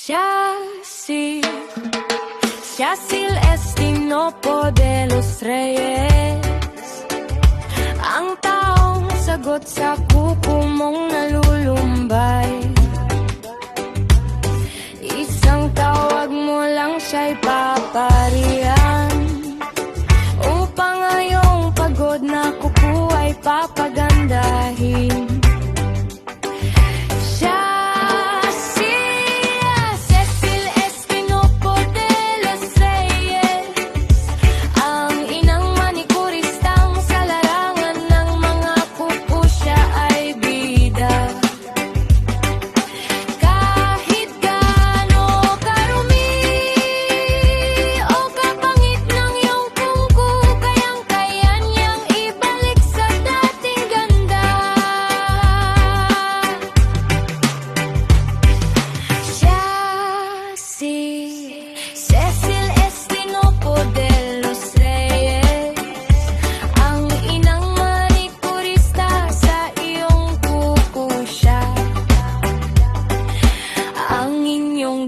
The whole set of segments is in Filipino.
Yacil Estinopo de los Reyes, ang taong sagot sa kuko mong nalulumbay. Isang tawag mo lang siya'y paparihan, upang ngayong pagod na kuko ay papagandahin.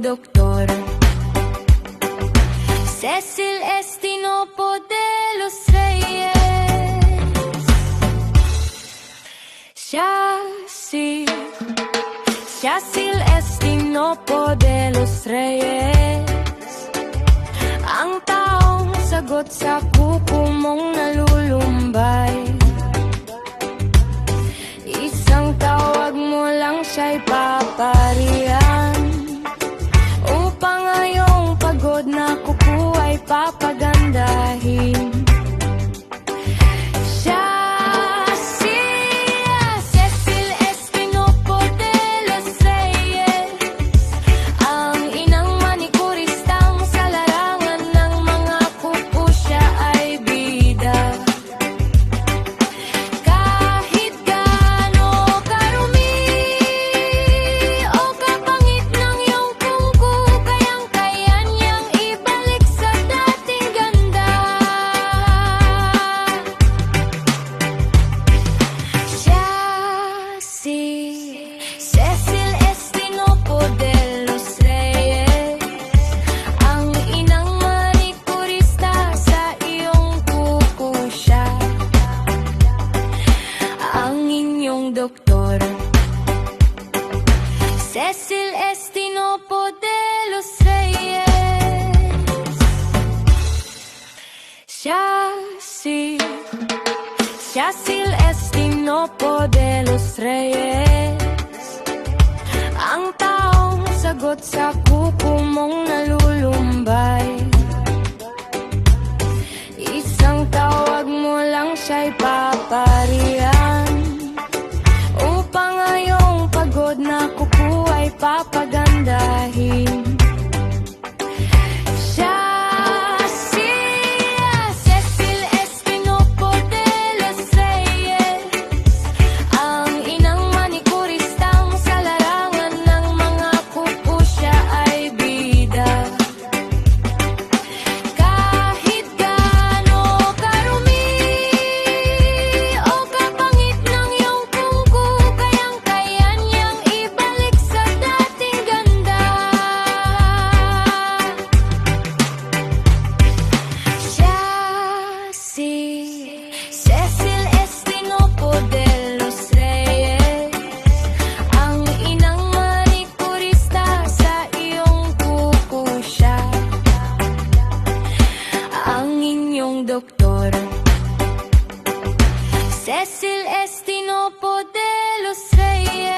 Doktor Cecil Estinopo de los Reyes, Yacil Estinopo de los Reyes, ang taong sagot sa kuko mong nalulumbay. Isang tawag mo lang siya'y paparihan, upang ngayong pagod na kuko ay papagandahin. Cecil Estinopo de los Reyes, ang inang manikuristang sa larangan ng mga kuko siya ay bida. Kahit gaano karumi o kapangit ng iyong kuko, kayang-kaya niyang ibalik sa dating ganda. Cecil Estinopo de los Reyes, ang inang manikurista sa iyong kuko siya, ang inyong doktor. Cecil Estinopo de los Reyes, Yacil Estinopo de los Reyes, ang taong sagot sa kuko mong nalulumbay. Isang tawag mo lang siya'y paparihan, upang ngayong pagod na kuko ay papagandahin. Cecil Estinopo de los Reyes, ang inang manikuristang sa larangan ng mga kuko siya ay bida. Kahit gaano karumi o kapangit ng iyong kuko, kayang-kaya niyang ibalik sa dating ganda. Cecil Estinopo de los Reyes, ang inang manikurista sa iyong kuko siya, ang inyong doktor. Cecil Estinopo de los Reyes,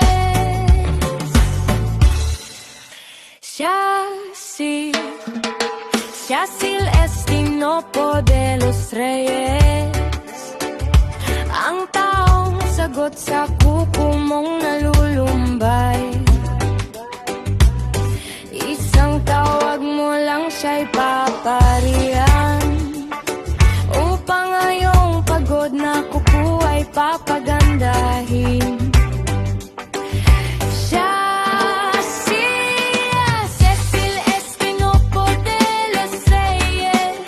Yacil Estinopo de los Reyes, ang taong sagot sa kuko mong nalulumbay. Isang tawag mo lang siya'y paparihan, upang ngayong pagod na kuko ay papagandahin. Cecil Estinopo de los Reyes,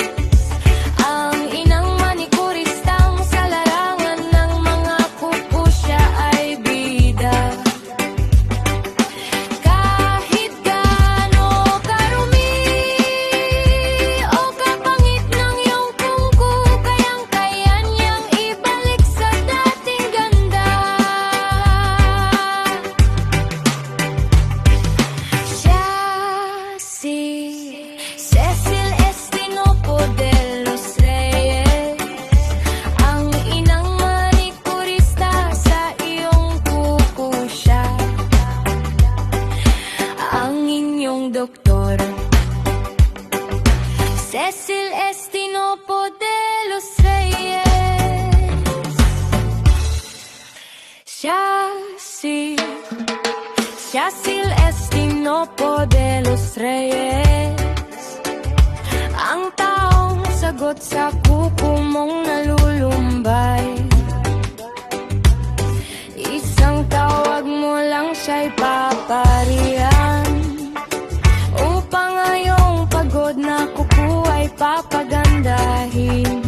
ang inang manikuristang sa larangan ng mga kuko siya ay bida. inyong doktor. Cecil Estinopo de los Reyes. Cecil Estinopo de los Reyes. Ang taong sagot sa kuko mong nalulumbay. Isang tawag mo lang siya'y paparihan, upang ngayong pagod na kuko ay papagandahin.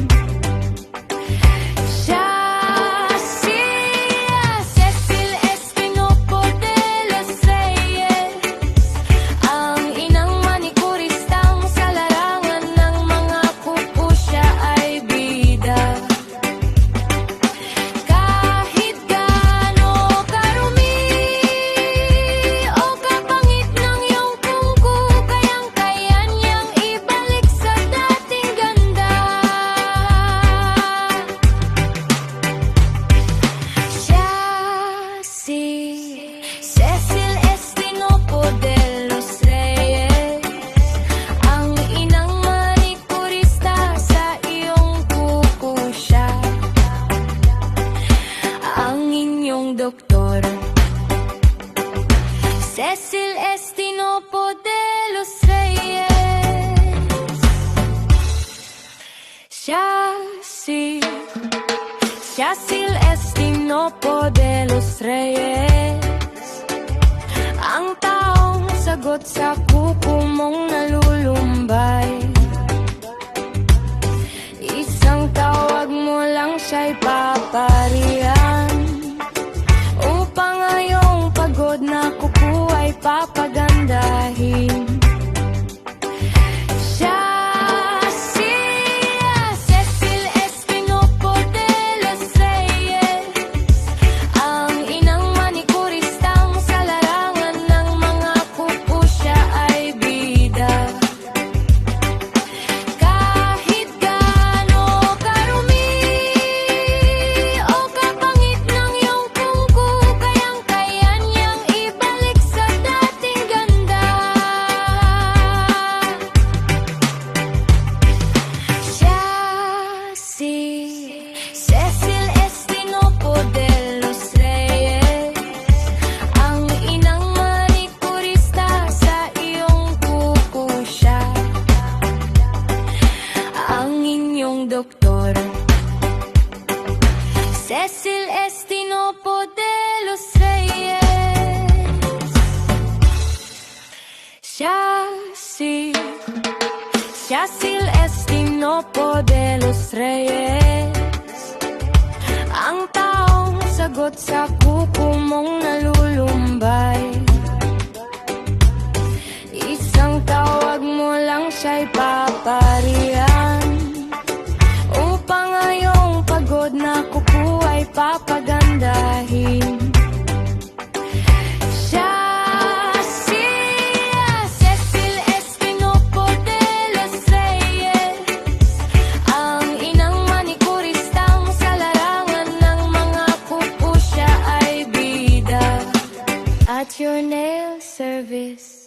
Cecil Estinopo de los Reyes. Ang inang manikuristang sa larangan ng mga kuko siya ay bida. Kahit gaano karumi o kapangit ng iyong kuko, kayang-kaya niyang ibalik sa dating ganda. Cecil Estinopo de los Reyes. Ang inang manikurista sa iyong kuko siya, ang inyong doktor. Cecil Estinopo de los Reyes. Cecil Estinopo de los Reyes. Ang taong sagot sa kuko mong nalulumbay. Isang tawag mo lang siya'y paparihan, upang ngayong pagod na kuko ay papagandahin. Cecil Estinopo de los Reyes. Ang inang manikuristang sa larangan ng mga kuko siya ay bida. Kahit gaano karumi o kapangit ng iyong kuko, kayang-kaya niyang ibalik sa dating ganda. Cecil Estinopo de los Reyes. Ang inang manikurista sa iyong kuko siya, ang inyong doktor. Cecil Estinopo de los Reyes. Cecil Estinopo de los Reyes. Ang taong sagot sa kuko mong nalulumbay. Isang tawag mo lang siya'y paparihan, upang ngayong pagod na kuko ay papagandahin. Cecil Estinopo de los Reyes. Ang inang manikuristang sa larangan ng mga kuko siya ay bida. At your nail service.